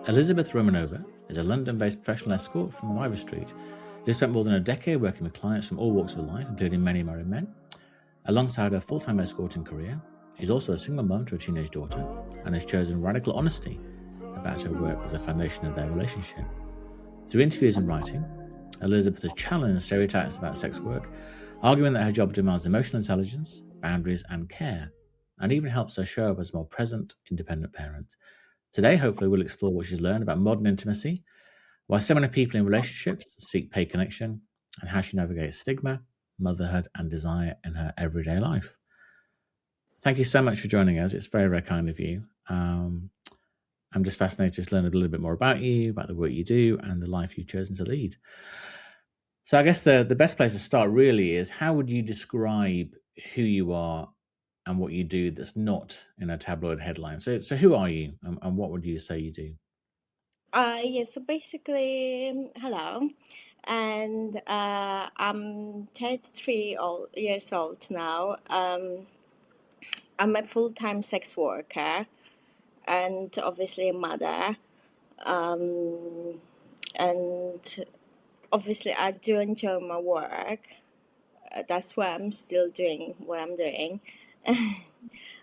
Elizabeth Romanova is a London-based professional escort from River Street who spent more than a decade working with clients from all walks of life, including many married men. Alongside her full-time escorting career, she's also a single mum to a teenage daughter and has chosen radical honesty about her work as a foundation of their relationship. Through interviews and writing, Elizabeth has challenged stereotypes about sex work, arguing that her job demands emotional intelligence, boundaries, and care, and even helps her show up as a more present, independent parent. Today, hopefully, we'll explore what she's learned about modern intimacy, why so many people in relationships seek paid connection, and how she navigates stigma, motherhood, and desire in her everyday life. Thank you so much for joining us. It's very, very kind of you. I'm just fascinated to learn a little bit more about you, about the work you do, and the life you've chosen to lead. So I guess the best place to start really is, how would you describe who you are and what you do that's not in a tabloid headline? So who are you, and what would you say you do? So basically, hello, and I'm 33 years old now. I'm a full-time sex worker and obviously a mother. And obviously, I do enjoy my work. That's why I'm still doing what I'm doing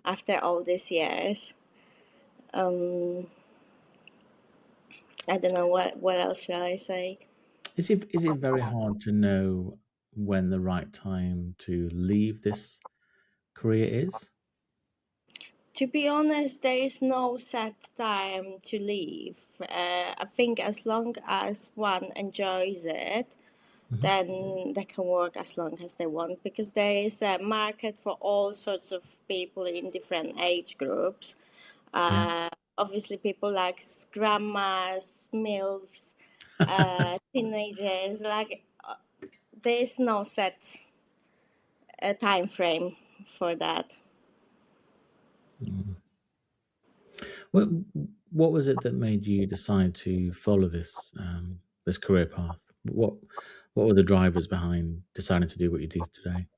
after all these years. Um, I don't know what else shall I say. Is it very hard to know when the right time to leave this career is? To be honest, there is no set time to leave. I think as long as one enjoys it, Mhm. then they can work as long as they want, because there is a market for all sorts of people in different age groups. Yeah. Obviously, people like grandmas, MILFs, teenagers. There is no set time frame for that. Mm. What what was it that made you decide to follow this career path? What were the drivers behind deciding to do what you do today?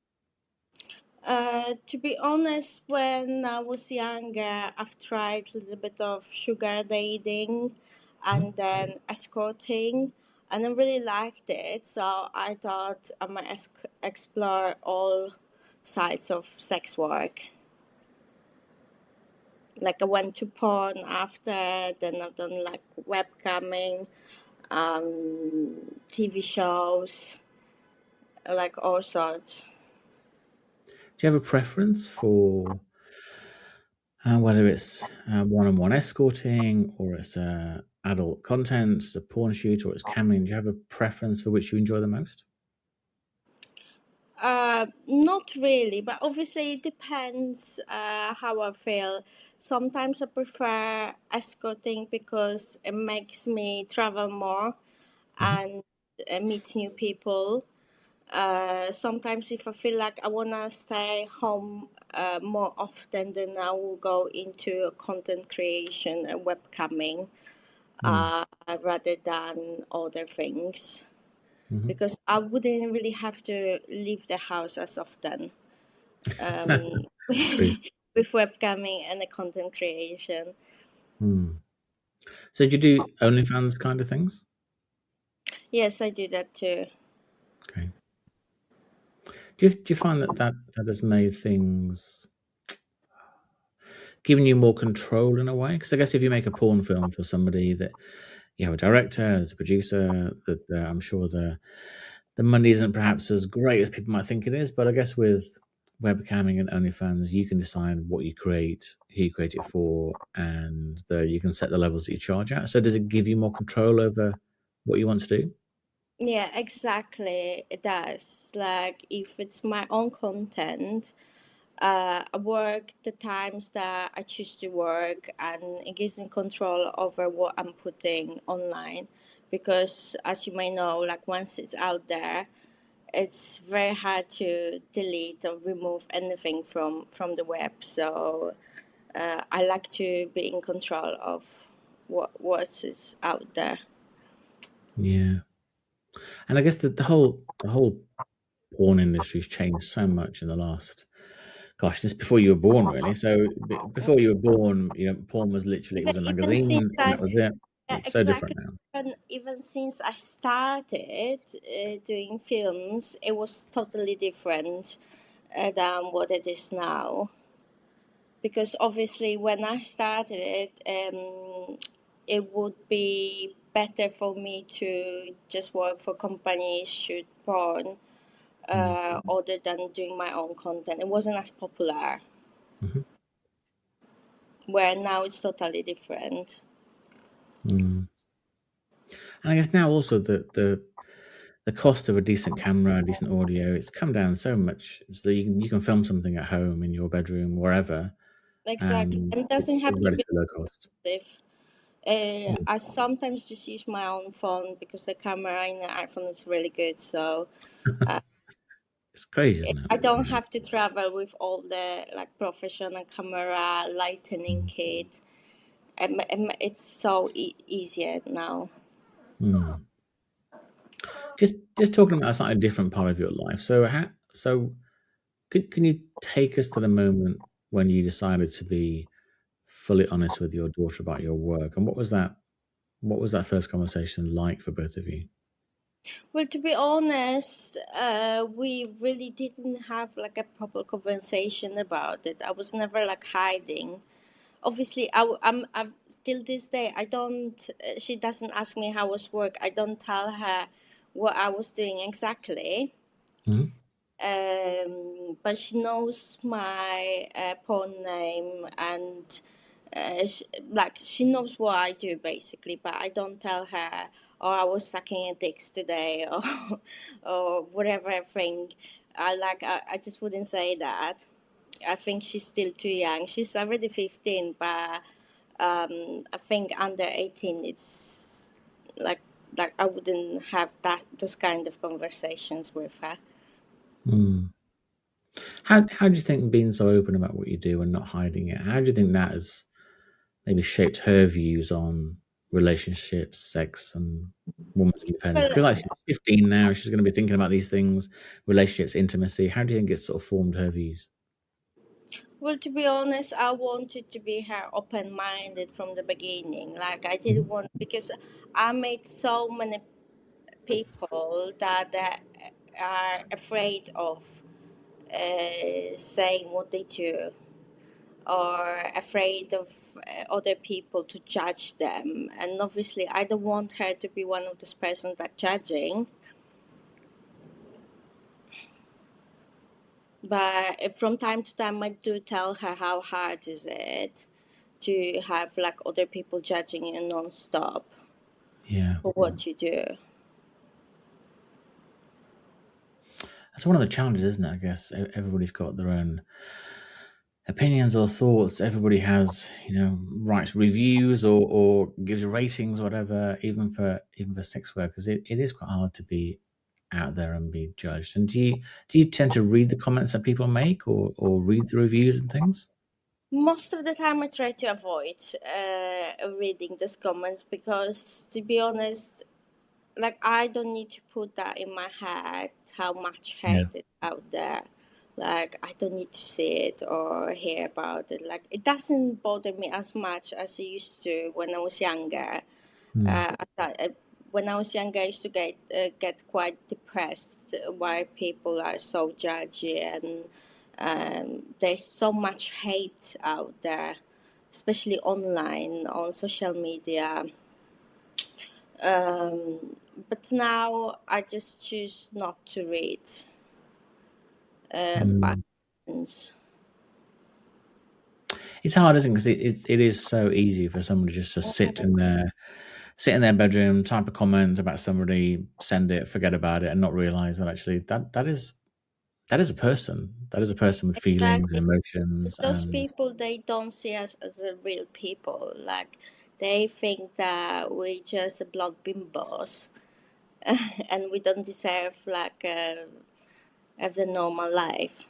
To be honest, when I was younger, I've tried a little bit of sugar dating Mhm. and then escorting, and I really liked it. So I thought I might explore all sides of sex work. Like I went to porn after, then I've done like webcamming, TV shows, like all sorts. Do you have a preference for whether it's one-on-one escorting, or it's adult content, it's a porn shoot, or it's camming? Do you have a preference for which you enjoy the most? Not really, but obviously it depends how I feel. Sometimes I prefer escorting because it makes me travel more Mhm. and meet new people. Sometimes if I feel like I wanna stay home more often, then I will go into content creation and webcamming Mm. rather than other things, Mhm. because I wouldn't really have to leave the house as often um, True. with webcamming and the content creation. Mm. So do you do OnlyFans kind of things? Yes, I do that too. Okay. Do you find that has made things, given you more control in a way? Because I guess if you make a porn film for somebody, that you have a director, there's a producer, that I'm sure the money isn't perhaps as great as people might think it is. But I guess with webcamming and OnlyFans, you can decide what you create, who you create it for, and you can set the levels that you charge at. So does it give you more control over what you want to do? Yeah, exactly. It does. Like if it's my own content, I work the times that I choose to work, and it gives me control over what I'm putting online. Because as you may know, like once it's out there, it's very hard to delete or remove anything from the web. So I like to be in control of what is out there. Yeah, and I guess the whole porn industry's changed so much in the last, gosh, just before you were born, really. So before you were born, porn was literally, it Even was a even since magazine and I that was it. It's so different exactly. now. Even since I started doing films, it was totally different than what it is now. Because obviously, when I started it, it would be better for me to just work for companies, shoot porn, Mm. other than doing my own content. It wasn't as popular. Hmm. Where now it's totally different. Mm. And I guess now also the cost of a decent camera, decent audio, it's come down so much. So you can film something at home in your bedroom, wherever, Exactly, and and it doesn't it's have to be relatively low cost. expensive. Mm. I sometimes just use my own phone because the camera in the iPhone is really good. So It's crazy, isn't it? I don't have to travel with all the like professional camera lightening Mm. kit. It's so easier now. Mm. Just talking about a slightly different part of your life. So can you take us to the moment when you decided to be fully honest with your daughter about your work, and what was that first conversation like for both of you? Well, to be honest, we really didn't have like a proper conversation about it. I was never like hiding. Obviously, I'm still this day. I don't. She doesn't ask me how was work. I don't tell her what I was doing exactly. Mhm. But she knows my porn name and like she knows what I do basically. But I don't tell her, "Oh, I was sucking a dicks today," or whatever I think. I just wouldn't say that. I think she's still too young. She's already 15, but I think under 18, it's like I wouldn't have those kind of conversations with her. Mm. How do you think being so open about what you do and not hiding it, how do you think that has maybe shaped her views on relationships, sex, and woman's independence? Well, Because like she's 15 now, she's going to be thinking about these things, relationships, intimacy. How do you think it's sort of formed her views? well, to be honest, I wanted to be her open-minded from the beginning. Like I Mhm. didn't want because I made so many people that are afraid of saying what they do or afraid of other people to judge them. And obviously, I don't want her to be one of those persons that judging. But from time to time, I do tell her how hard is it to have like other people judging you non-stop Yeah. for what you do. That's one of the challenges, isn't it? I guess everybody's got their own opinions or thoughts. Everybody has, writes reviews or gives ratings, whatever. Even for sex workers, it is quite hard to be out there and be judged. And do you tend to read the comments that people make or read the reviews and things? Most of the time, I try to avoid reading those comments because, to be honest, like I don't need to put that in my head how much Yeah. hate is out there. Like I don't need to see it or hear about it. Like it doesn't bother me as much as it used to when I was younger. Mm. I thought, when I was younger, I used to get quite depressed why people are so judgy and there's so much hate out there, especially online on social media. But now I just choose not to read bad Mm. things. It's hard, isn't it? Because it is so easy for somebody just to sit in their bedroom, type a comment about somebody, send it, forget about it, and not realize that actually that is a person. That is a person with feelings and Exactly. emotions, Those and people, they don't see us as a real people. Like they think that we just block bimbos and we don't deserve like have the normal life.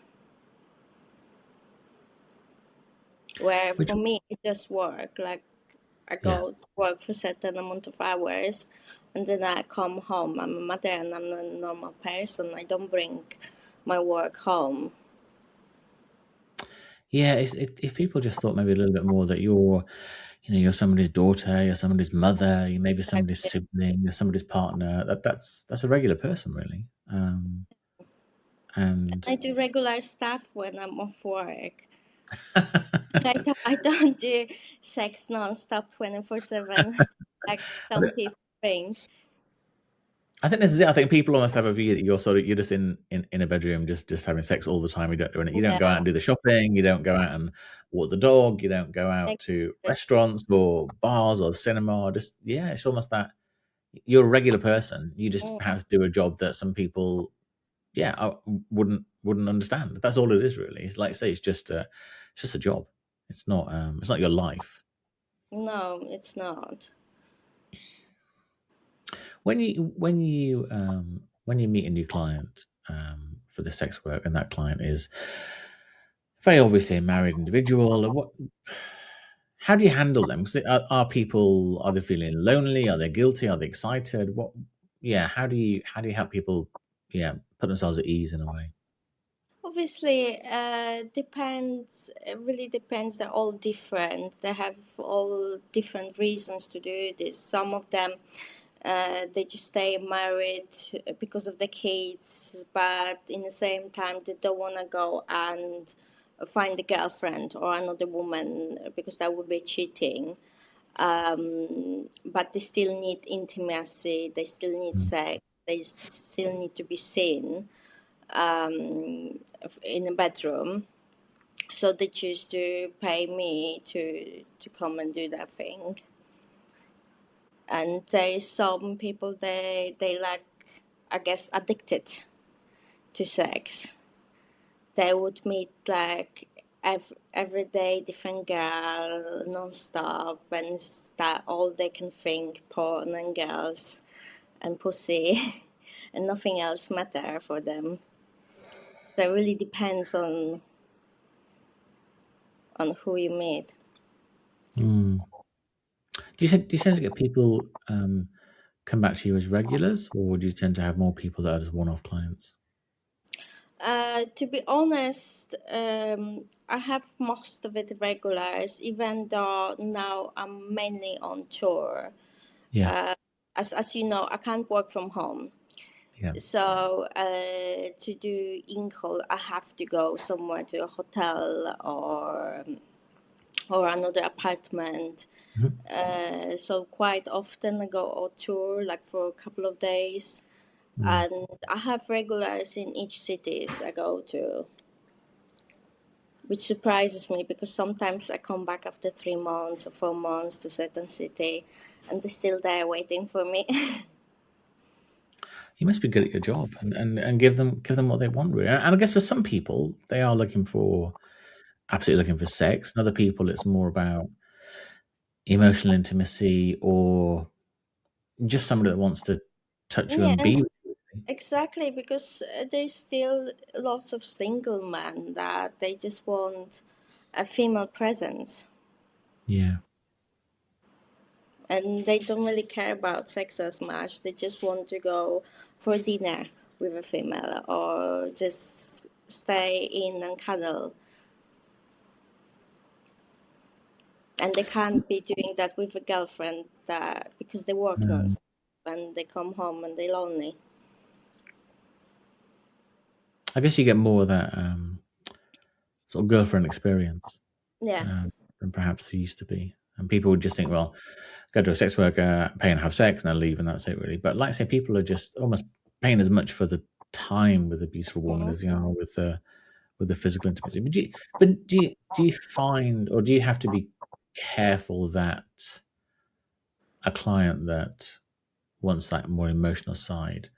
Where which for me, it just work. Like I yeah. go to work for certain amount of hours, and then I come home. I'm a mother, and I'm not a normal person. I don't bring my work home. Yeah, if people just thought maybe a little bit more that you're somebody's daughter, you're somebody's mother, you may be somebody's Exactly. sibling, you're somebody's partner. That's a regular person, really. And I do regular stuff when I'm off work. I don't do sex non-stop 24/7 like some people think. I think this is it. I think people almost have a view that you're just in a bedroom, just having sex all the time. You don't go out No, and do the shopping. You don't go out and walk the dog. You don't go out to exactly. restaurants or bars or cinema. Or just yeah, it's almost that you're a regular person. You just Mm, perhaps do a job that some people wouldn't understand. That's all it is really. It's like I say, it's just a job. It's not your life. no, it's not. When you meet a new client for the sex work, and that client is very obviously a married individual, how do you handle them? 'Cause are they feeling lonely? Are they guilty? Are they excited? Yeah, how do you help people, yeah, put themselves at ease in a way? Obviously, depends. It really depends. They're all different. They have all different reasons to do this. Some of them, they just stay married because of the kids, but in the same time, they don't want to go and find a girlfriend or another woman because that would be cheating. But they still need intimacy. They still need Mm, sex. They still need to be seen in a bedroom, so they choose to pay me to come and do that thing. And there's some people, they like, I guess, addicted to sex. They would meet like every day different girl non-stop, and it's that all they can think porn and girls and pussy and nothing else matter for them. So it really depends on who you meet. mm. Do you tend to get people come back to you as regulars, or do you tend to have more people that are just one-off clients? To be honest, I have most of it regulars, even though now I'm mainly on tour. Yeah, As you know, I can't work from home. yeah. So to do in-call, I have to go somewhere to a hotel or another apartment. Mhm. So quite often I go on tour, like for a couple of days, Mm. and I have regulars in each cities I go to, which surprises me because sometimes I come back after 3 months or 4 months to certain city, and they're still there waiting for me. You must be good at your job and give them what they want, really. And I guess for some people, they are absolutely looking for sex, and other people, it's more about emotional intimacy or just somebody that wants to touch you Yeah, and and be with you. exactly, because there's still lots of single men that they just want a female presence, Yeah. and they don't really care about sex as much. They just want to go for dinner with a female or just stay in and cuddle, and they can't be doing that with a girlfriend that because they work No. non-stop and they come home and they're lonely. I guess you get more of that sort of girlfriend experience Yeah. than perhaps there used to be. And people would just think, well, go to a sex worker, pay and have sex, and then leave, and that's it, really. But like I say, people are just almost paying as much for the time with a beautiful woman Mhm. as they are with the physical intimacy. Do you find, or do you have to be careful that a client that wants that more emotional side,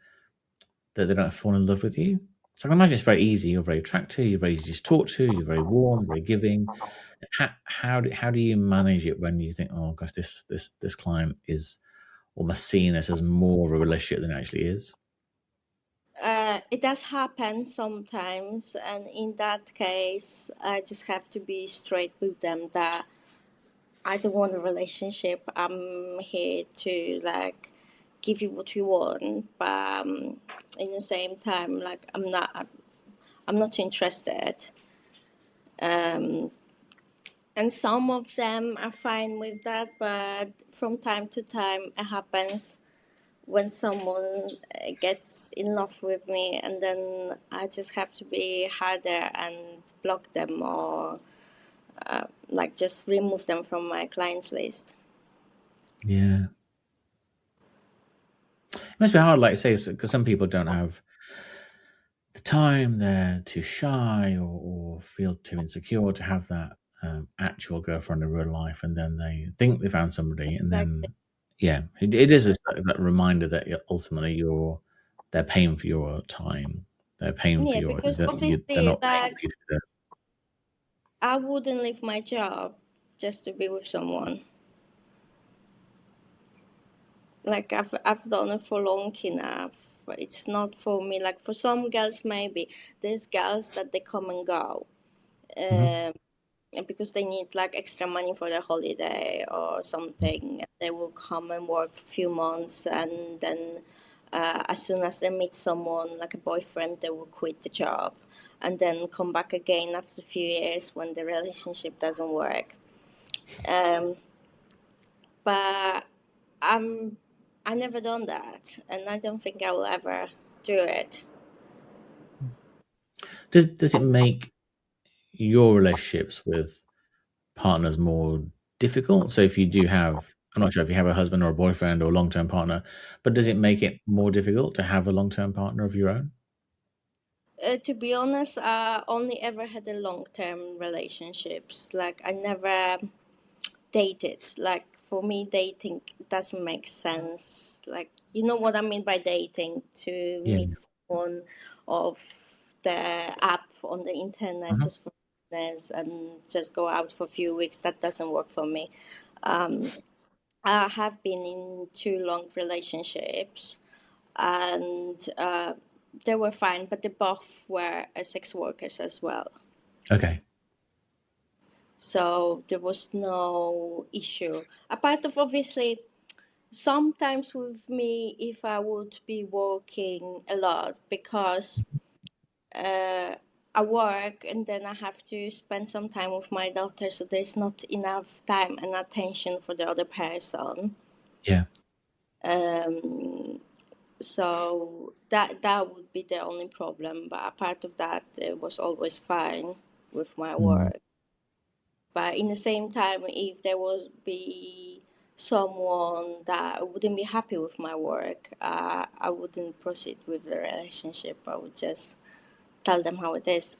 that they don't fall in love with you? So I can imagine it's very easy. You're very attractive. You're very easy to talk to. You're very warm, very giving. How do you manage it when you think, oh gosh, this client is almost seeing this as more of a relationship than it actually is? It does happen sometimes, and in that case, I just have to be straight with them that I don't want a relationship. I'm here to like give you what you want, but in the same time, like I'm not interested. And some of them are fine with that, but from time to time it happens when someone gets in love with me, and then I just have to be harder and block them, or like just remove them from my clients list. Yeah. It must be hard, like you say, because some people don't have the time, they're too shy or feel too insecure to have that actual girlfriend in real life, and then they think they found somebody, and Exactly. then yeah, it is that reminder that ultimately they're paying for your time, they're paying for Yeah, your because they're obviously, not paying like, for you to do that. I wouldn't leave my job just to be with someone. Like, I've done it for long enough. It's not for me. Like, for some girls, maybe there's girls that they come and go. Mhm. Um, because they need like extra money for their holiday or something. They will come and work for a few months, and then as soon as they meet someone like a boyfriend, they will quit the job and then come back again after a few years when the relationship doesn't work. Um, but I'm I never done that, and I don't think I will ever do it. Does it make your relationships with partners more difficult? So if you do have, I'm not sure if you have a husband or a boyfriend or a long-term partner, but does it make it more difficult to have a long-term partner of your own? To be honest, I only ever had a long-term relationships. Like, I never dated. Like, for me, dating doesn't make sense. Like, you know what I mean by dating? To Yeah. meet someone of the app on the internet Mhm. just for business and just go out for a few weeks. That doesn't work for me. Um, I have been in two long relationships, and they were fine, but they both were sex workers as well. Okay. So there was no issue. Apart of, obviously, sometimes with me, if I would be working a lot, because uh, I work and then I have to spend some time with my daughter, so there's not enough time and attention for the other person. Yeah. Um, so that would be the only problem. But apart of that, it was always fine with my Mm. work. But in the same time, if there would be someone that wouldn't be happy with my work, I wouldn't proceed with the relationship. I would just tell them how it is.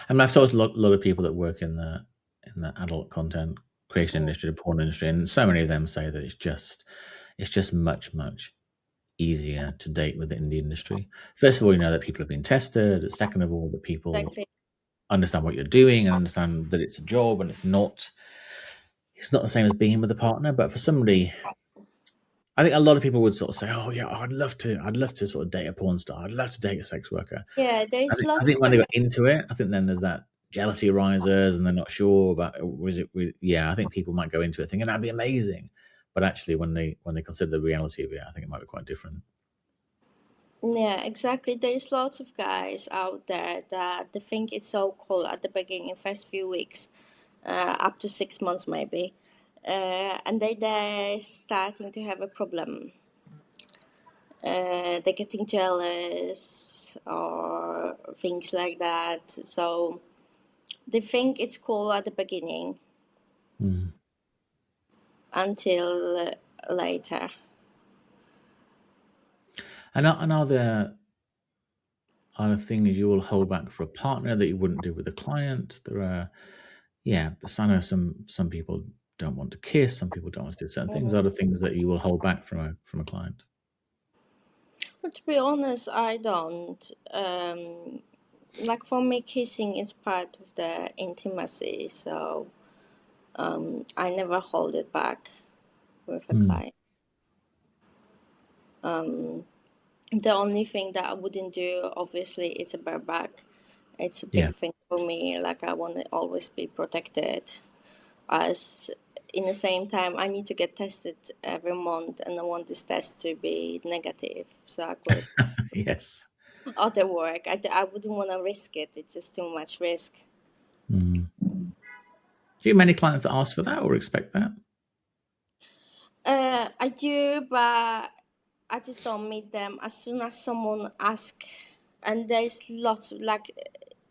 I mean, I've talked to lot of people that work in the adult content creation Mm, industry, the porn industry, and so many of them say that it's just much easier to date within the industry. First of all, you know that people have been tested. Second of all, that people exactly. understand what you're doing and understand that it's a job and it's not the same as being with a partner. But for somebody, I think a lot of people would sort of say, "Oh yeah, I'd love to sort of date a porn star. I'd love to date a sex worker." Yeah, there's I lots of think when they got into it, I think then there's that jealousy arises, and they're not sure about was it. Yeah, I think people might go into it thinking that'd be amazing, but actually, when they consider the reality of it, I think it might be quite different. yeah, exactly. There's lots of guys out there that they think it's so cool at the beginning, first few weeks, up to 6 months maybe, and they're starting to have a problem. They're getting jealous or things like that. So they think it's cool at the beginning Mm. until later. And are there things you will hold back for a partner that you wouldn't do with a client? There are, yeah, but I know some people don't want to kiss, some people don't want to do certain things. Mhm. Are there things that you will hold back from a client? But to be honest, I don't. Like, for me, kissing is part of the intimacy, so I never hold it back with a Mm. client. The only thing that I wouldn't do, obviously, is a bareback. It's a Yeah. big thing for me. Like, I want to always be protected. As in the same time, I need to get tested every month, and I want this test to be negative, so I could Yes. other work. I wouldn't want to risk it. It's just too much risk. Mm. Do you have many clients that ask for that or expect that? I do, but I just don't meet them. As soon as someone asks, and there's lots, like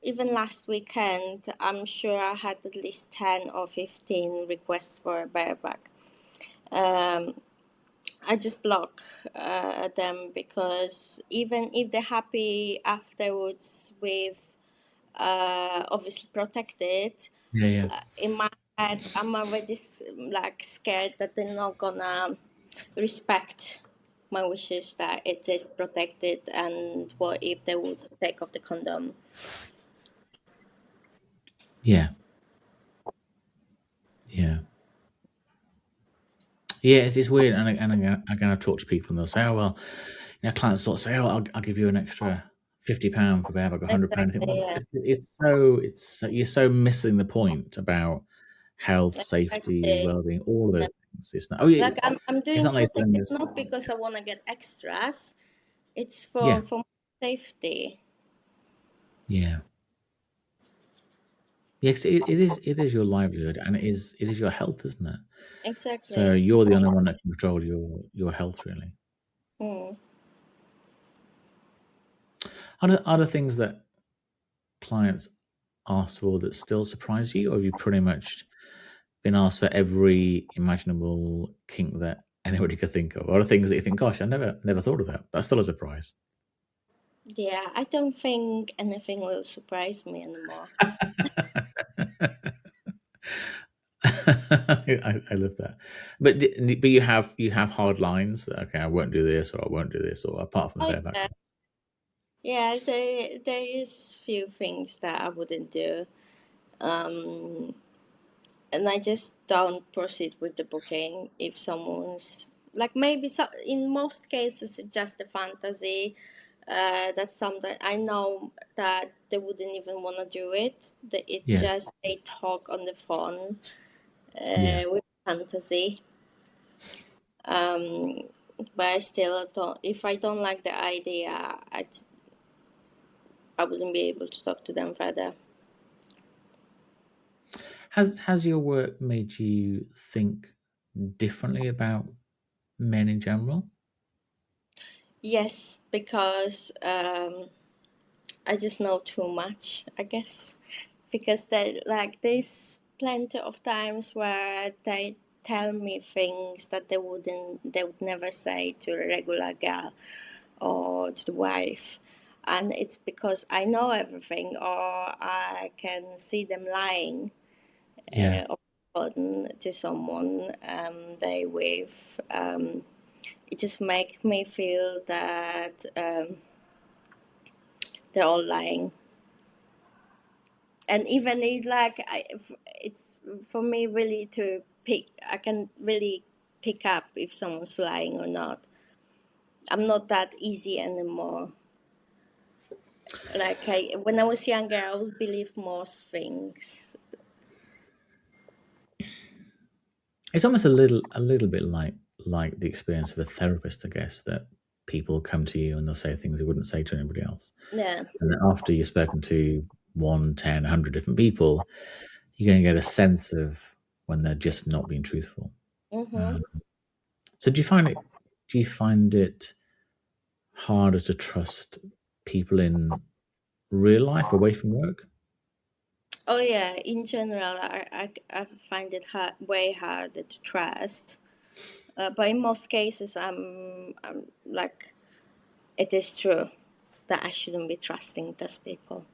even last weekend, I'm sure I had at least 10 or 15 requests for a bareback. Um, I just block them, because even if they're happy afterwards with obviously protected, Yeah, yeah. in my head, I'm already like scared that they're not gonna respect my wishes, that it is protected, and what if they would take off the condom. Yeah. Yeah. Yeah, it's weird. And I've talked to people and they'll say, oh, well, clients sort of say, oh, I'll give you an extra £50 for bareback, £100. I think, Exactly, well, yeah. you're so missing the point about health, safety, Exactly. well-being, all of those things. It's not, oh, yeah, Like I'm it's doing not like saying protected this. not because I want to get extras. It's Yeah. for safety. Yeah. Yes, it is your livelihood and it is your health, isn't it? So Exactly. you're the only one that can control your health, really. Mm. Are there things that clients ask for that still surprise you, or have you pretty much been asked for every imaginable kink that anybody could think of? Or are things that you think, gosh, I never thought of that. That's still a surprise. Yeah, I don't think anything will surprise me anymore. I love that. But you have hard lines. Okay, I won't do this, or I won't do this, or apart from the Oh bareback. yeah, yeah. There is few things that I wouldn't do, um, and I just don't proceed with the booking if someone's like, maybe so. In most cases, it's just a fantasy. That's something I know that they wouldn't even want to do it. It Yeah, just they talk on the phone yeah. with fantasy. Um, but I still don't. If I don't like the idea, I wouldn't be able to talk to them further. Has your work made you think differently about men in general? Yes, because I just know too much, I guess. Because there's plenty of times where they tell me things that they would never say to a regular girl or to the wife. And it's because I know everything, or I can see them lying Yeah. on to someone they with. It just makes me feel that they're all lying. And even if it's for me really to pick, I can really pick up if someone's lying or not. I'm not that easy anymore. When I was younger, I would believe most things. It's almost a little bit like the experience of a therapist, I guess, that people come to you and they'll say things they wouldn't say to anybody else. Yeah. And then after you've spoken to 1, 10, 100 different people, you're going to get a sense of when they're just not being truthful. Mm-hmm. Um, so do you find it harder to trust people in real life away from work? Oh yeah. In general, I find it way harder to trust. But in most cases, I'm like, it is true that I shouldn't be trusting those people,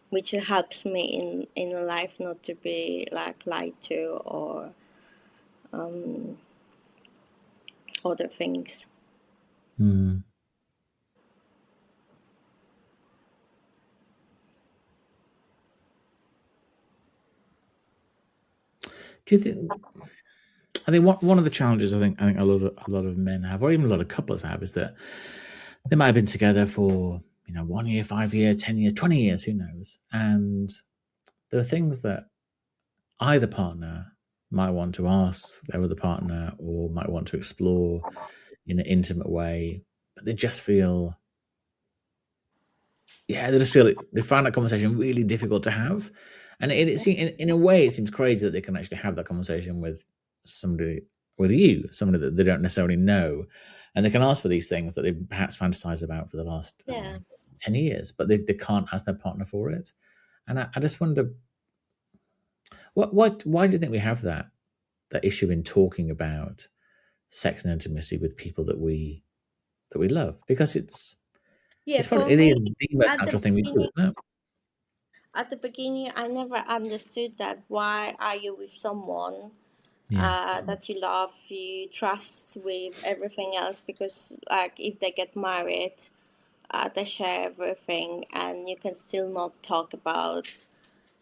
which helps me in life not to be like lied to or other things. Hmm. Do you think? I think one of the challenges I think a lot of men have, or even a lot of couples have, is that they might have been together for 1 year, 5 years, 10 years, 20 years, who knows? And there are things that either partner might want to ask their other partner or might want to explore in an intimate way, but they just feel yeah, they just feel they find that conversation really difficult to have, and in a way it seems crazy that they can actually have that conversation with somebody, with you, somebody that they don't necessarily know, and they can ask for these things that they've perhaps fantasized about for the last, I don't Yeah. know, 10 years, but they can't ask their partner for it, and I just wonder what why do you think we have that issue in talking about sex and intimacy with people that we love, because Yeah, it's probably for it me, is the most at the natural thing we do, beginning, isn't it? I never understood that. Why are you with someone Yeah. that you love, you trust with everything else? Because, like, if they get married, they share everything, and you can still not talk about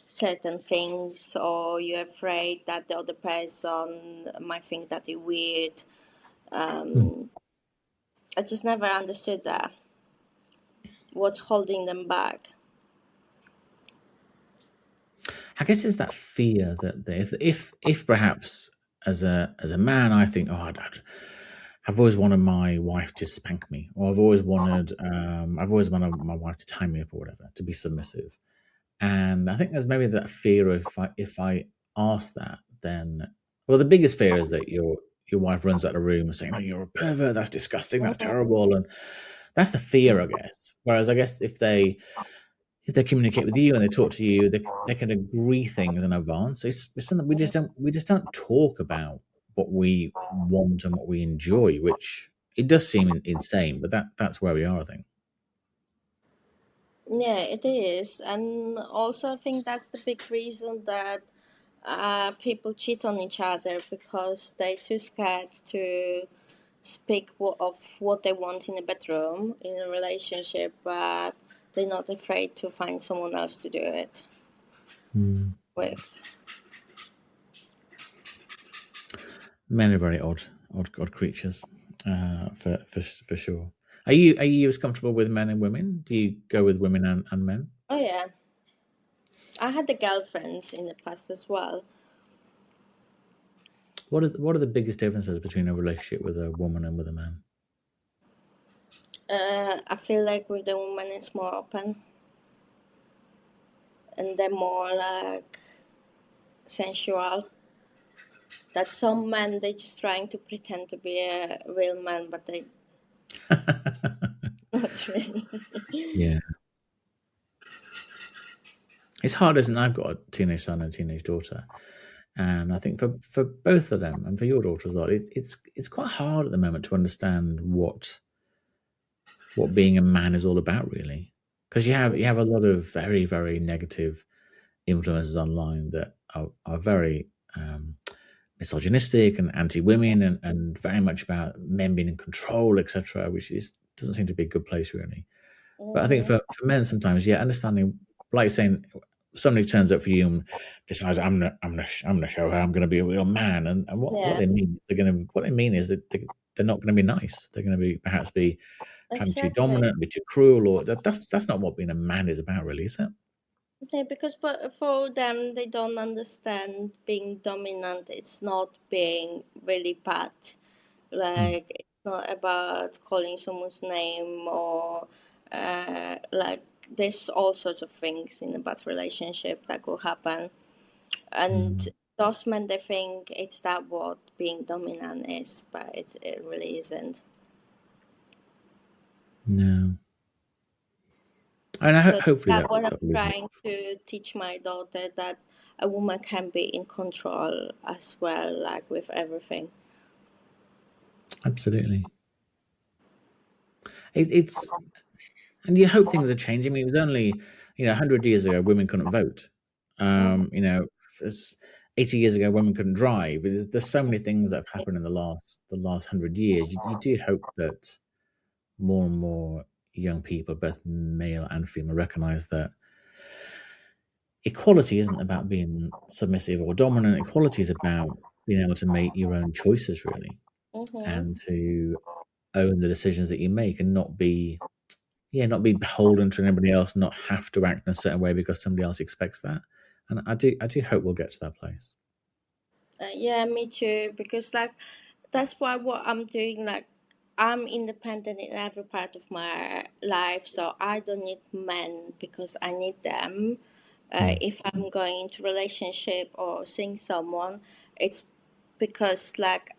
certain things, or you're afraid that the other person might think that you're weird. Hmm. I just never understood that. What's holding them back? I guess it's that fear that if perhaps as a man I think, oh, I've always wanted my wife to spank me, or I've always wanted my wife to tie me up or whatever, to be submissive. And I think there's maybe that fear of, if I ask that, then, well, the biggest fear is that your wife runs out of the room and saying, "Oh, you're a pervert. That's disgusting. That's Mhm. terrible." And that's the fear, I guess. Whereas I guess if they communicate with you and they talk to you, they can agree things in advance. It's something we just don't talk about what we want and what we enjoy, which it does seem insane, but that's where we are, I think. Yeah, it is, and also I think that's the big reason that people cheat on each other, because they're too scared to speak of what they want in a bedroom in a relationship, but they're not afraid to find someone else to do it Mm. with. Men are very odd creatures, for sure. Are you as comfortable with men and women? Do you go with women and men? Oh yeah, I had the girlfriends in the past as well. What are the biggest differences between a relationship with a woman and with a man? I feel like with the woman it's more open, and they're more like sensual. That some men they just trying to pretend to be a real man, but they not really. Yeah, it's hard, isn't it? I've got a teenage son and a teenage daughter, and I think for both of them and for your daughter as well, it's quite hard at the moment to understand what being a man is all about, really, because you have a lot of very negative influences online that are very misogynistic and anti-women, and very much about men being in control, etc., which is doesn't seem to be a good place, really. But I think Hmm. for men sometimes, yeah, understanding, like saying, somebody turns up for you and decides, I'm gonna show her I'm gonna be a real man, and what Yeah, they mean, what they mean is that they're not gonna be nice. They're gonna be perhaps be trying to be too exactly. dominant, be too cruel, or that's not what being a man is about, really, is it? Yeah, because but for them they don't understand being dominant. It's not being really bad. Mm, Like it's not about calling someone's name, or like there's all sorts of things in a bad relationship that could happen. And mm, those men they think it's that what being dominant is, but it really isn't. no, and So hopefully that's what I'm that will evolve. trying to teach my daughter, that a woman can be in control as well, like with everything. Absolutely. It's and you hope things are changing. I mean, it was only 100 years ago women couldn't vote. Mhm. It's 80 years ago women couldn't drive. There's so many things that have happened in the last 100 years. You do hope that more and more young people, both male and female, recognize that equality isn't about being submissive or dominant. Equality is about being able to make your own choices, really, Mhm. and to own the decisions that you make, and not be, yeah, not be beholden to anybody else, not have to act in a certain way because somebody else expects that. And I do hope we'll get to that place. Yeah, me too. Because like that's why what I'm doing. Like I'm independent in every part of my life, so I don't need men because I need them. Hmm. If I'm going into relationship or seeing someone, it's because like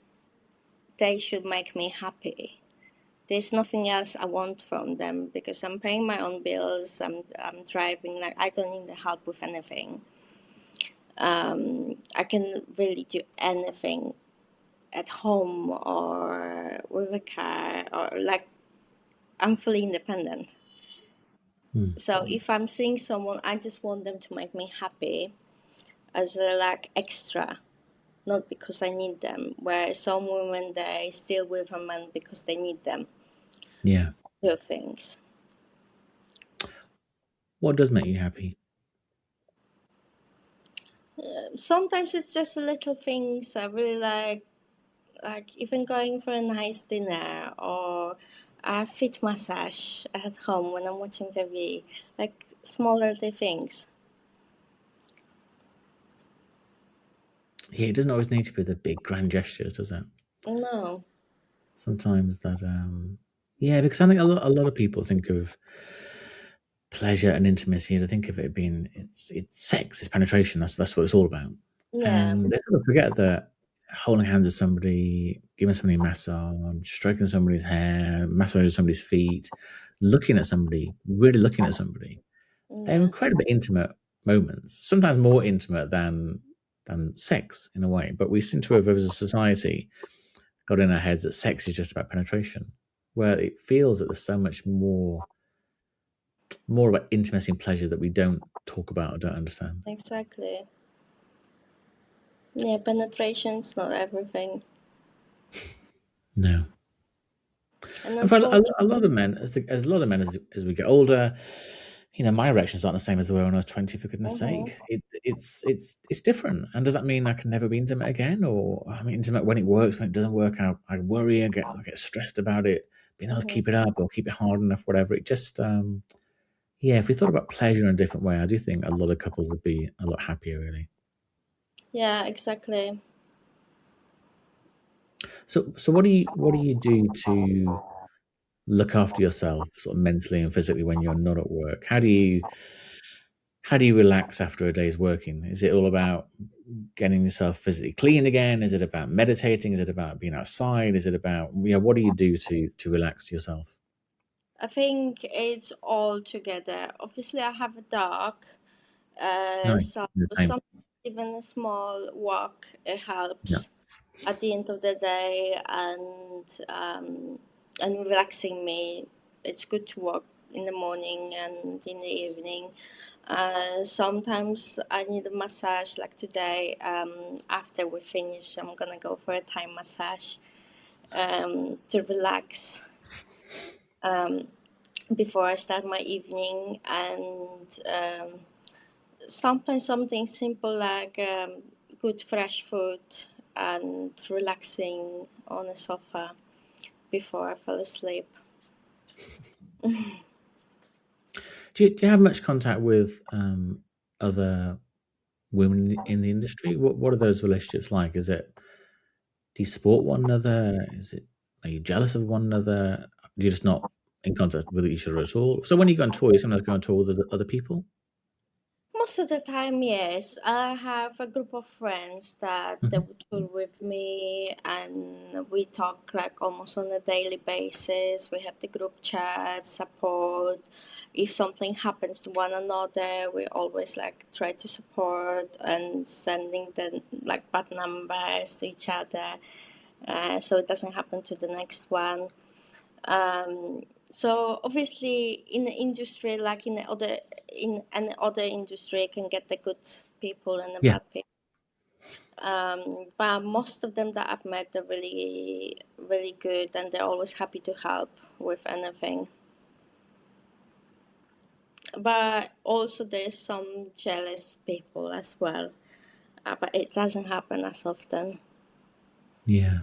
they should make me happy. There's nothing else I want from them because I'm paying my own bills. I'm driving. Like I don't need the help with anything. I can really do anything at home or with a car or like I'm fully independent. Hmm. So if I'm seeing someone, I just want them to make me happy as a like extra, not because I need them. Where some women they still with a man because they need them Yeah. to do things. What does make you happy? Sometimes it's just little things I really like even going for a nice dinner or a feet massage at home when I'm watching TV, like smaller little things. Yeah, it doesn't always need to be the big grand gestures, does it? No, Sometimes that, yeah, because I think a lot of people think of pleasure and intimacy. They think of it being it's sex, it's penetration. That's what it's all about. yeah, And they sort of forget that holding hands with somebody, giving somebody a massage, stroking somebody's hair, massaging somebody's feet, looking at somebody, really looking at somebody. They're yeah, incredibly intimate moments. Sometimes more intimate than sex in a way. But we seem to have, as a society, got in our heads that sex is just about penetration, where it feels that there's so much more about intimacy and pleasure that we don't talk about or don't understand. exactly. Yeah, penetration's not everything, No. and And for unfortunately, a lot of men, as a lot of men as we get older, my erections aren't the same as they were when I was 20. For goodness' sake, it's different. And does that mean I can never be intimate again, or I'm intimate when it works? When it doesn't work, I worry. I get stressed about it. Being able to keep it up or keep it hard enough, whatever. It just yeah. If we thought about pleasure in a different way, I do think a lot of couples would be a lot happier. Really. yeah, exactly. So what do you do to look after yourself, sort of mentally and physically, when you're not at work? How do you relax after a day's working? Is it all about getting yourself physically clean again? Is it about meditating? Is it about being outside? Is it about what do you do to relax yourself? I think it's all together. Obviously, I have a dog, Nice. so The same. some even a small walk it Yeah. helps at the end of the day and relaxing me. It's good to walk in the morning and in the evening. Sometimes I need a massage, like today. After we finish, I'm gonna go for a Thai massage Nice. to relax before I start my evening. And sometimes something simple like good fresh food and relaxing on a sofa before I fall asleep. Do you have much contact with other women in the industry? What are those relationships like? Do you support one another? Are you jealous of one another? Do you just not in contact with each other at all? So when you go on tour, you sometimes go on tour with other people? Most of the time, yes. I have a group of friends that they Mhm. would tour with me, and we talk like almost on a daily basis. We have the group chat, support. If something happens to one another, we always like try to support and sending the like bad numbers to each other, so it doesn't happen to the next one. So obviously, in the industry, like in any other industry, you can get the good people and the Yeah. bad people. But most of them that I've met are really, really good, and they're always happy to help with anything. But also, there's some jealous people as well. But it doesn't happen as often. Yeah.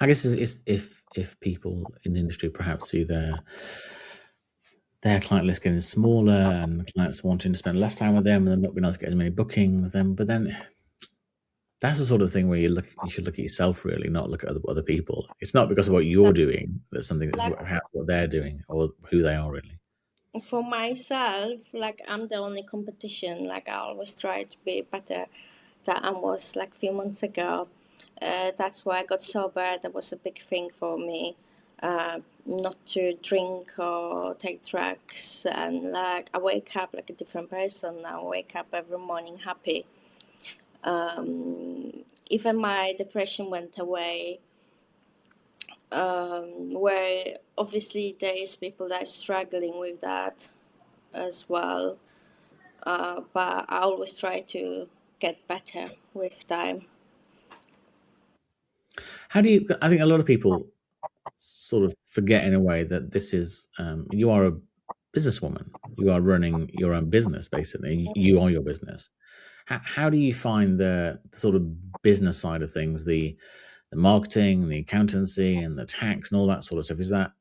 I guess it's if people in the industry perhaps see their client list getting smaller and clients wanting to spend less time with them and then not being able to get as many bookings, then That's the sort of thing where you should look at yourself, really, not look at other people. It's not because of what you're doing that's something that's Like what they're doing or who they are, really. for myself, like I'm the only competition. Like I always try to be better than I was like a few months ago. That's why I got sober. That was a big thing for me. Not to drink or take drugs, and like I wake up like a different person now. I wake up every morning happy. Even my depression went away. Where obviously there is people that are struggling with that as well. But I always try to get better with time. How do you? I think a lot of people sort of forget in a way that this is you are a businesswoman. You are running your own business, basically. You are your business. How do you find the sort of business side of things, the marketing, the accountancy, and the tax, and all that sort of stuff? Is that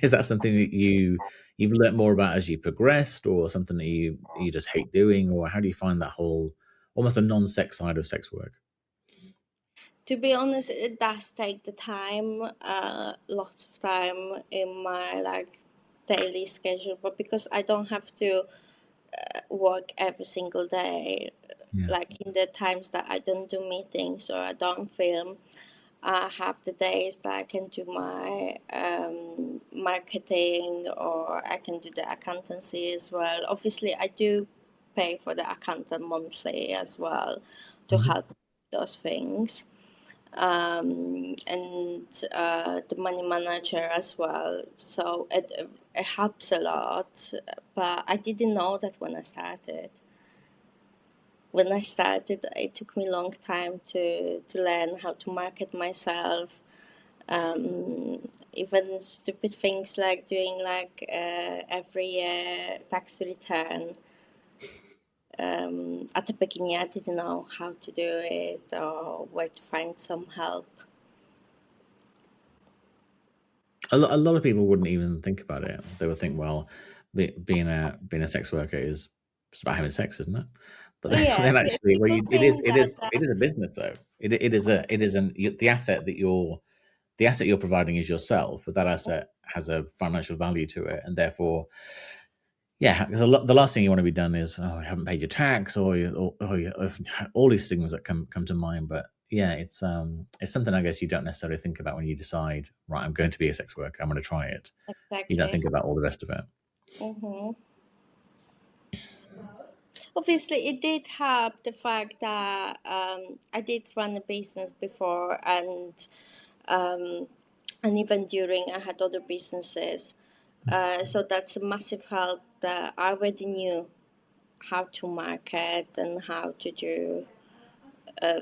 is that something that you've learnt more about as you progressed, or something that you just hate doing, or how do you find that whole almost a non-sex side of sex work? To be honest, it does take the time, lots of time in my like daily schedule. But because I don't have to work every single day, Yeah. like in the times that I don't do meetings or I don't film, I have the days that I can do my marketing or I can do the accountancy as well. Obviously, I do pay for the accountant monthly as well to Mhm. help those things. And the money manager as well. So it helps a lot. But I didn't know that when I started. When I started, it took me a long time to learn how to market myself. Even stupid things like doing like every year tax return. At the beginning, I didn't know how to do it or where to find some help. A lot of people wouldn't even think about it. They would think, well, being a sex worker is just about having sex, isn't it? But then, Yeah, then actually, well, people think that, it is a business though. It is the asset that the asset you're providing is yourself, but that asset has a financial value to it, and therefore, yeah, because the last thing you want to be done is, oh, you haven't paid your tax, or all these things that come to mind. But yeah, it's something I guess you don't necessarily think about when you decide, right, I'm going to be a sex worker, I'm going to try it. You don't exactly. think about all the rest of it. hmm Obviously, it did help the fact that I did run a business before, um, and even during I had other businesses. So that's a massive help that I already knew how to market and how to do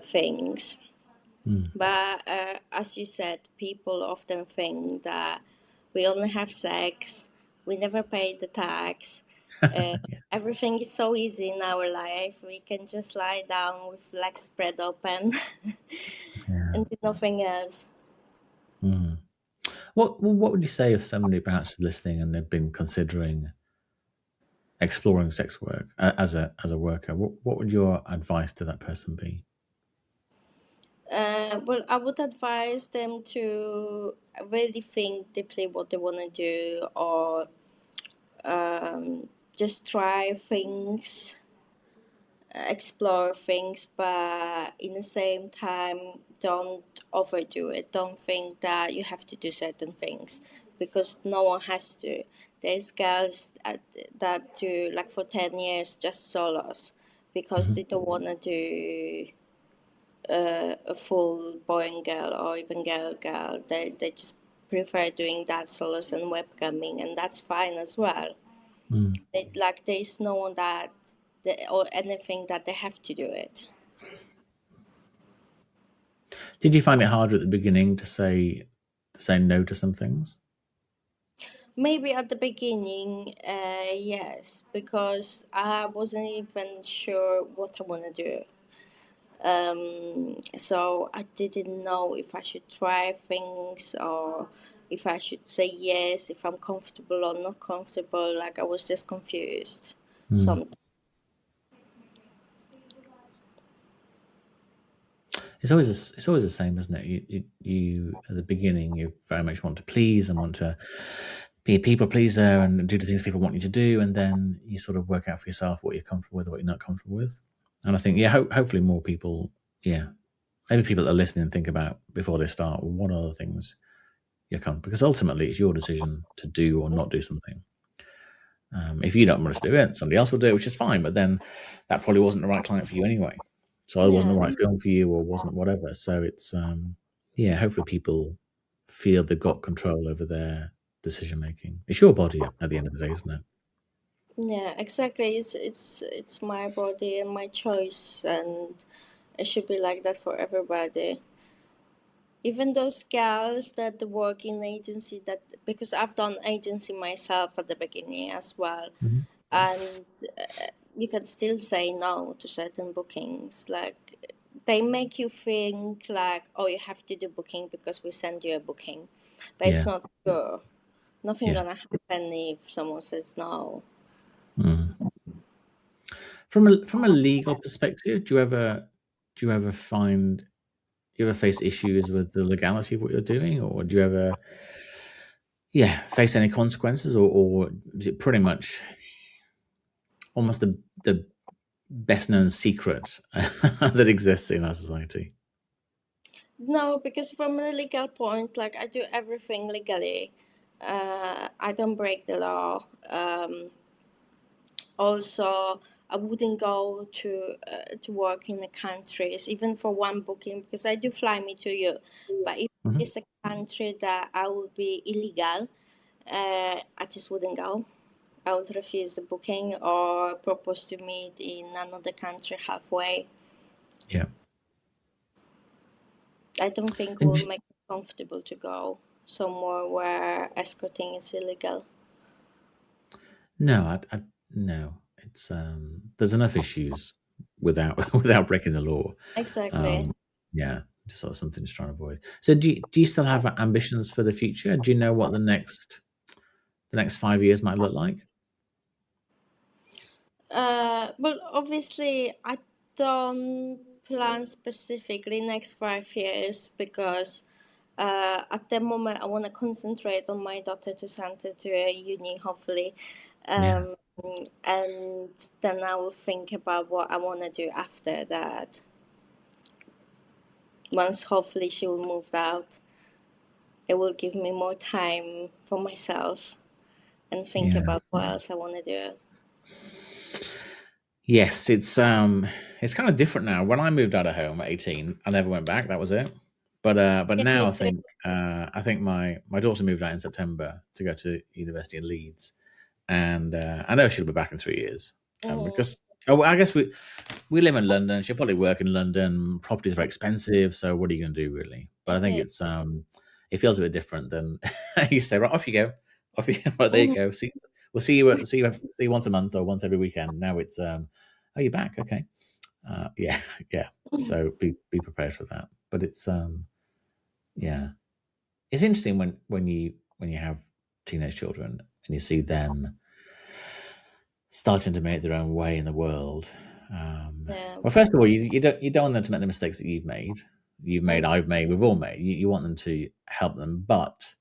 things. Mm. But as you said, people often think that we only have sex, we never pay the tax, uh, Yeah. everything is so easy in our life. We can just lie down with legs spread open Yeah. and do nothing else. Mm. What would you say if somebody perhaps is listening and they've been considering exploring sex work as a worker? What would your advice to that person be? Well, I would advise them to really think deeply what they want to do, or just try things, explore things, but in the same time, don't overdo it. Don't think that you have to do certain things because no one has to. There's girls that do like for 10 years just solos because Hmm. they don't want to do a full boy and girl or even girl. They just prefer doing that solos and webcamming, and that's fine as well. Mm. Like there is no one that or anything that they have to do it. Did you find it harder at the beginning to say no to some things? Maybe at the beginning, yes, because I wasn't even sure what I want to do. So I didn't know if I should try things or if I should say yes, if I'm comfortable or not comfortable. Like I was just confused. Mm. Some it's always the same, isn't it? You at the beginning, you very much want to please and want to be a people pleaser and do the things people want you to do, and then you sort of work out for yourself what you're comfortable with, what you're not comfortable with. And I think, yeah, hopefully more people, yeah, maybe people that are listening think about before they start, what are the things you're comfortable, because ultimately it's your decision to do or not do something. If you don't want to do it, somebody else will do it, which is fine. But then that probably wasn't the right client for you anyway. So it wasn't Yeah, the right film for you, or wasn't whatever. So it's yeah. Hopefully, people feel they've got control over their decision making. It's your body at the end of the day, isn't it? yeah, exactly. It's my body and my choice, and it should be like that for everybody. Even those gals that work in agency, that because I've done agency myself at the beginning as well, Mm-hmm. and you can still say no to certain bookings. Like they make you think like, oh, you have to do booking because we send you a booking, but it's Yeah, not true. Nothing yeah. gonna happen if someone says no. Mm. From a legal perspective, do you ever find do you ever face issues with the legality of what you're doing, or do you ever, yeah, face any consequences, or is it pretty much almost the best known secret that exists in our society? No, because from a legal point, like I do everything legally. I don't break the law. Also, I wouldn't go to work in the countries even for one booking because I do fly me to you. But if Hmm. it's a country that I would be illegal, I just wouldn't go. I would refuse the booking or propose to meet in another country halfway. Yeah. I don't think it And will make me comfortable to go somewhere where escorting is illegal. no, no, it's there's enough issues without without breaking the law. Exactly. Um, yeah, just sort of something to try and avoid. So do you still have ambitions for the future? Do you know what the next 5 years might look like? Well, obviously, I don't plan specifically next 5 years because at the moment I want to concentrate on my daughter to send her to a uni, hopefully. Yeah. Um, and then I will think about what I want to do after that. Once hopefully she will move out, it will give me more time for myself and think Yeah. about what else I want to do. Yes, it's kind of different now. When I moved out of home at 18, I never went back. That was it. But Yeah, me now too. I think my daughter moved out in September to go to university in Leeds, and I know she'll be back in 3 years. Mm, Because oh, well, I guess we live in London. She'll probably work in London. Properties are very expensive, so what are you going to do really? But I it think is. it feels a bit different than you say. Right, off you go, off you. Right, there you Mhm. go. We'll see you once a month or once every weekend. Now it's oh, you're back. Okay. Yeah, yeah. So be prepared for that. But it's yeah, it's interesting when you have teenage children and you see them starting to make their own way in the world. Yeah. Well, first of all, you don't want them to make the mistakes that you've made, Mm, I've made, we've all made. You want them to help them, but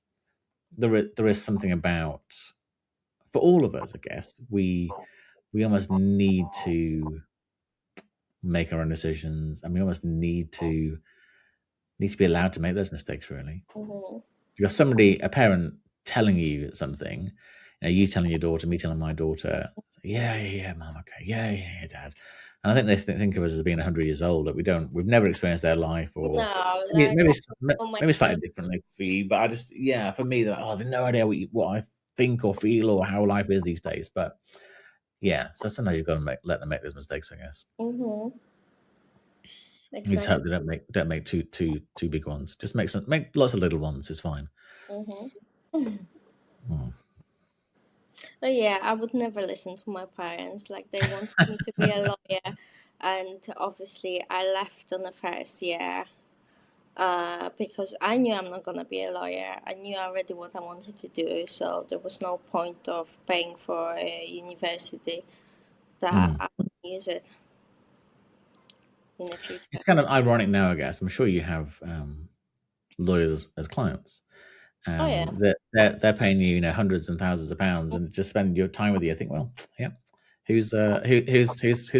there is something about, for all of us, I guess, we almost need to make our own decisions, and we almost need to be allowed to make those mistakes, really. mhm. Because a parent telling you something, you telling your daughter, me telling my daughter, yeah, yeah, yeah, mom, okay, yeah, yeah, yeah, dad. And I think they think of us as being 100 years old, that we've never experienced their life, or No, maybe, like, maybe, oh my maybe slightly God. differently for you, but I just, yeah, for me, they're like, oh, they've no idea what I think or feel or how life is these days. But yeah, so sometimes you've got to let them make those mistakes, I guess. Mm-hmm. You just Exactly. hope they don't make two big ones. Just make lots of little ones. It's fine. Mm-hmm. Mm. But yeah, I would never listen to my parents. Like they wanted me to be a lawyer, and obviously I left on the first year. Because I knew I'm not gonna be a lawyer. I knew already what I wanted to do, so there was no point of paying for a university that Mm. I would use it. in the future. It's kind of ironic now, I guess. I'm sure you have lawyers as clients, Oh yeah, and they're paying you, hundreds and thousands of pounds, and just spend your time with you. I think, well, yeah, who's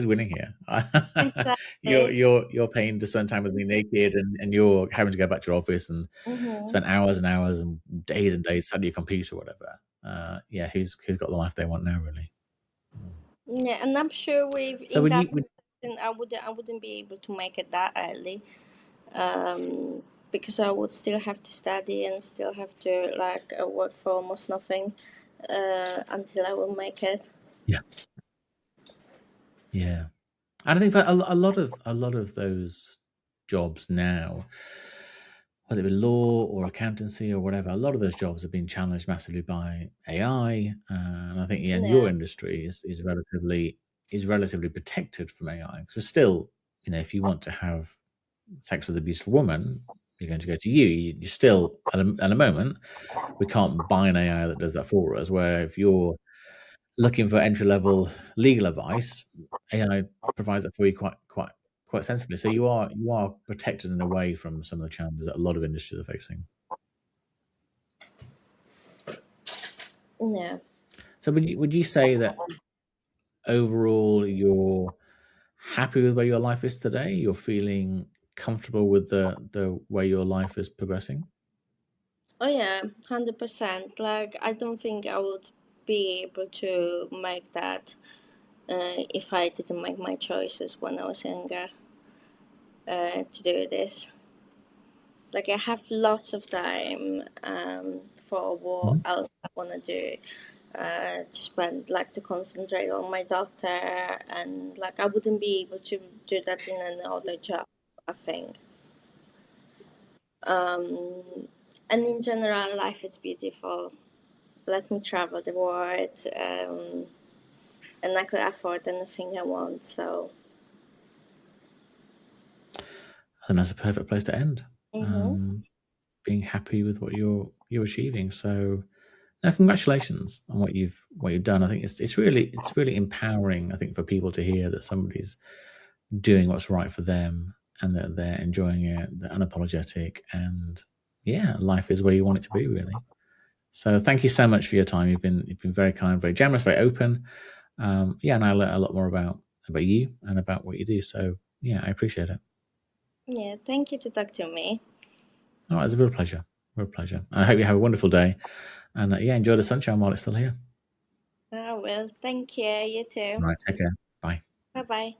winning here? exactly. You're paying to spend time with me naked, and you're having to go back to your office and Hmm. spend hours and hours and days sat at your computer or whatever. Yeah, who's got the life they want now, really? Yeah, and I'm sure with So in would that you? position, I wouldn't be able to make it that early, because I would still have to study and still have to like work for almost nothing, until I will make it. Yeah, yeah. And I think for a lot of those jobs now, whether it be law or accountancy or whatever, a lot of those jobs have been challenged massively by AI. And I think, yeah, in your Yeah. industry is relatively protected from AI. So still, if you want to have sex with a beautiful woman, you're going to go to you. You still, at a moment, we can't buy an AI that does that for us. Where if you're looking for entry level legal advice, AI provides that for you quite sensibly. So you are protected in a way from some of the challenges that a lot of industries are facing. Yeah. So would you say that overall you're happy with where your life is today? You're feeling comfortable with the way your life is progressing? Oh yeah, 100%. Like I don't think I would be able to make that, if I didn't make my choices when I was younger, to do this. Like I have lots of time, for what Mhm. else I want to do, to spend, like to concentrate on my doctor, and like I wouldn't be able to do that in another job, I think. Um, and in general, life is beautiful. Let me travel the world, and I could afford anything I want. So, I think that's a perfect place to end. hmm, Um, Being happy with what you're achieving. So, no, congratulations on what you've done. I think it's really empowering. I think for people to hear that somebody's doing what's right for them and that they're enjoying it, they're unapologetic, and yeah, life is where you want it to be, really. So, thank you so much for your time. You've been very kind, very generous, very open. Yeah, and I learned a lot more about you and about what you do. So, yeah, I appreciate it. yeah, thank you to talk to me. Oh, it was a real pleasure. Real pleasure. I hope you have a wonderful day. And yeah, enjoy the sunshine while it's still here. I will. Thank you. You too. All right, take care. Bye. Bye bye.